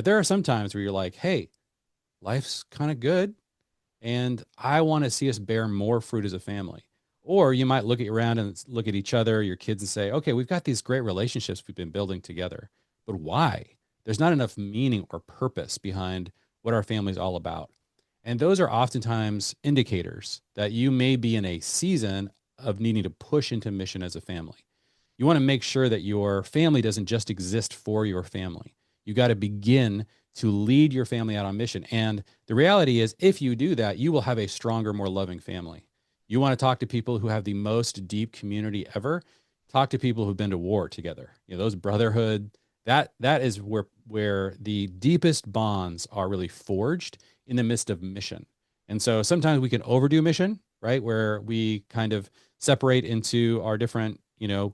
But there are some times where you're like, hey, life's kind of good and I want to see us bear more fruit as a family. Or you might look around and look at each other, your kids, and say, okay, we've got these great relationships we've been building together, but why? There's not enough meaning or purpose behind what our family's all about. And those are oftentimes indicators that you may be in a season of needing to push into mission as a family. You want to make sure that your family doesn't just exist for your family. You got to begin to lead your family out on mission. And the reality is, if you do that, you will have a stronger, more loving family. You want to talk to people who have the most deep community ever. Talk to people who've been to war together. You know, those brotherhood, that is where the deepest bonds are really forged in the midst of mission. And so sometimes we can overdo mission, right? Where we kind of separate into our different,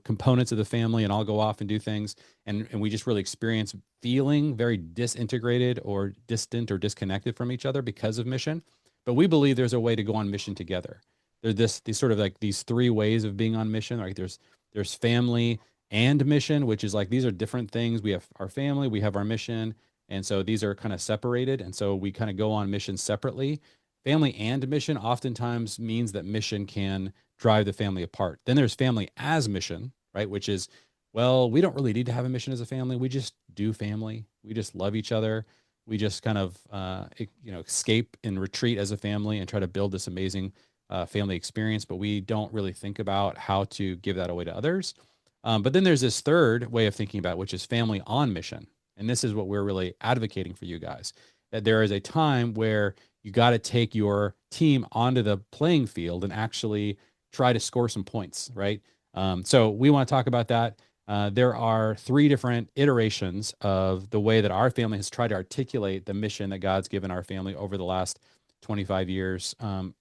components of the family and all go off and do things. And we just really experience feeling very disintegrated or distant or disconnected from each other because of mission. But we believe there's a way to go on mission together. There's these sort of like these three ways of being on mission. Like there's family and mission, which is like these are different things. We have our family, we have our mission. And so these are kind of separated. And so we kind of go on mission separately. Family and mission oftentimes means that mission can drive the family apart. Then there's family as mission, right? Which is, well, we don't really need to have a mission as a family. We just do family. We just love each other. We just kind of, escape and retreat as a family and try to build this amazing family experience. But we don't really think about how to give that away to others. But then there's this third way of thinking about, it, which is family on mission. And this is what we're really advocating for you guys, that there is a time where you got to take your team onto the playing field and actually try to score some points, right? So we want to talk about that. There are three different iterations of the way that our family has tried to articulate the mission that God's given our family over the last 25 years,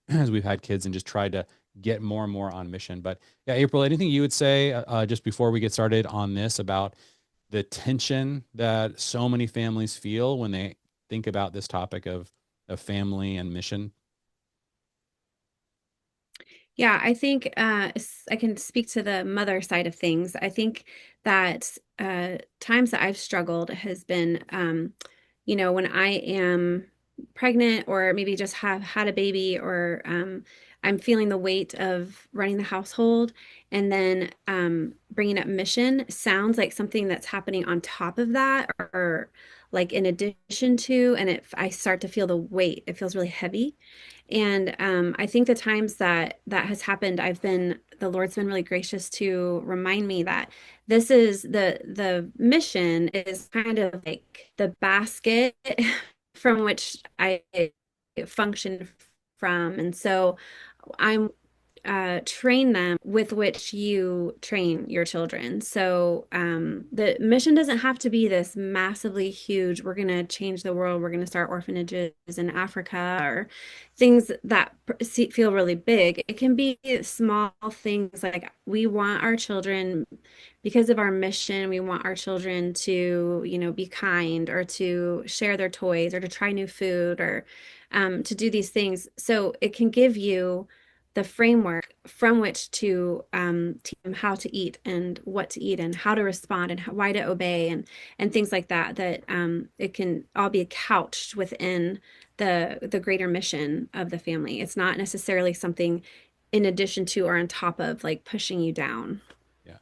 as we've had kids and just tried to get more and more on mission. But yeah, April, anything you would say just before we get started on this about the tension that so many families feel when they think about this topic of family and mission? Yeah, I think I can speak to the mother side of things. I think that times that I've struggled has been, when I am pregnant or maybe just have had a baby or I'm feeling the weight of running the household and then bringing up mission sounds like something that's happening on top of that or like in addition to, and I start to feel the weight. It feels really heavy. And I think the times that that has happened, the Lord's been really gracious to remind me that this is the mission is kind of like the basket from which I function from. And so I'm train them with which you train your children. So the mission doesn't have to be this massively huge, we're going to change the world, we're going to start orphanages in Africa or things that feel really big. It can be small things like we want our children, because of our mission, we want our children to, be kind or to share their toys or to try new food or to do these things. So it can give you the framework from which to teach them how to eat and what to eat and how to respond and why to obey and things like that. That it can all be couched within the greater mission of the family. It's not necessarily something in addition to or on top of like pushing you down. Yeah.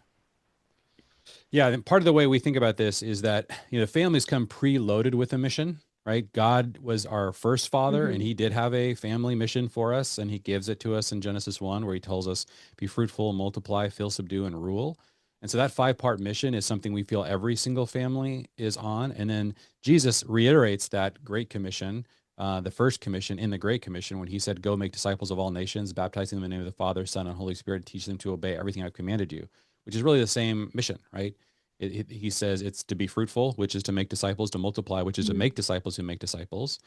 Yeah, and part of the way we think about this is that, families come preloaded with a mission, right? God was our first father and Hmm. he did have a family mission for us and he gives it to us in Genesis 1 where he tells us be fruitful, multiply, fill, subdue and rule. And so that five-part mission is something we feel every single family is on. And then Jesus reiterates that great commission, the first commission in the great commission when he said, go make disciples of all nations, baptizing them in the name of the Father, Son, and Holy Spirit, teach them to obey everything I've commanded you, which is really the same mission, right? He says it's to be fruitful, which is to make disciples, to multiply, which is to Hmm. make disciples who make disciples,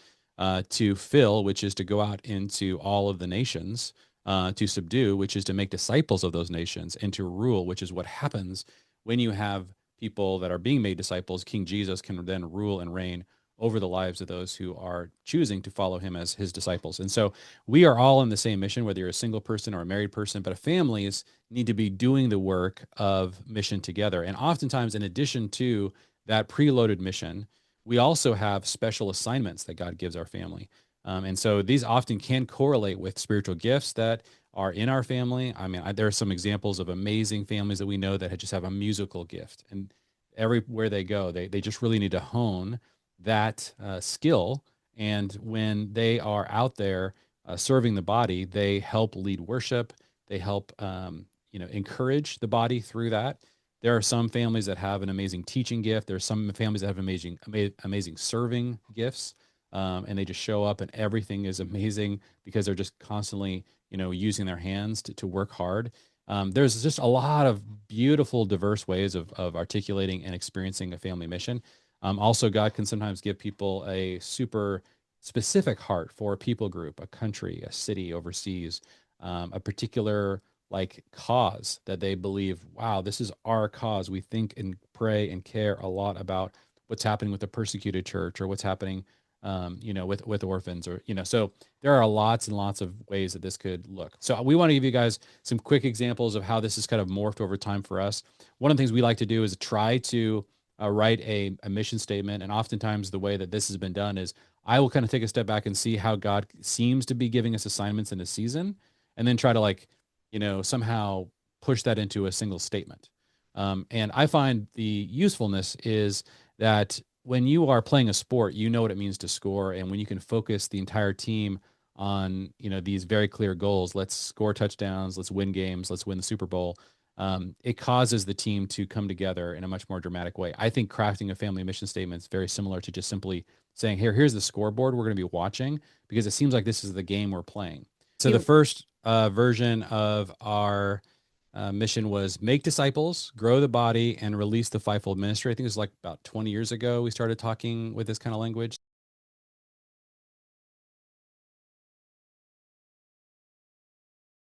to fill, which is to go out into all of the nations, to subdue, which is to make disciples of those nations, and to rule, which is what happens when you have people that are being made disciples. King Jesus can then rule and reign over the lives of those who are choosing to follow him as his disciples. And so we are all in the same mission, whether you're a single person or a married person, but families need to be doing the work of mission together. And oftentimes, in addition to that preloaded mission, we also have special assignments that God gives our family. And so these often can correlate with spiritual gifts that are in our family. I mean, there are some examples of amazing families that we know that just have a musical gift, and everywhere they go, they just really need to hone that skill. And when they are out there serving the body, they help lead worship. They help, encourage the body through that. There are some families that have an amazing teaching gift. There's some families that have amazing serving gifts, and they just show up and everything is amazing because they're just constantly, using their hands to work hard. There's just a lot of beautiful, diverse ways of articulating and experiencing a family mission. Also, God can sometimes give people a super specific heart for a people group, a country, a city overseas, a particular like cause that they believe, wow, this is our cause. We think and pray and care a lot about what's happening with the persecuted church or what's happening, with orphans or, so there are lots and lots of ways that this could look. So we want to give you guys some quick examples of how this has kind of morphed over time for us. One of the things we like to do is try to write a mission statement. And oftentimes the way that this has been done is I will kind of take a step back and see how God seems to be giving us assignments in a season and then try to like, somehow push that into a single statement. And I find the usefulness is that when you are playing a sport, you know what it means to score. And when you can focus the entire team on, these very clear goals, let's score touchdowns, let's win games, let's win the Super Bowl. It causes the team to come together in a much more dramatic way. I think crafting a family mission statement is very similar to just simply saying, here's the scoreboard we're going to be watching, because it seems like this is the game we're playing. So the You first version of our mission was make disciples, grow the body, and release the fivefold ministry. I think it was like about 20 years ago we started talking with this kind of language.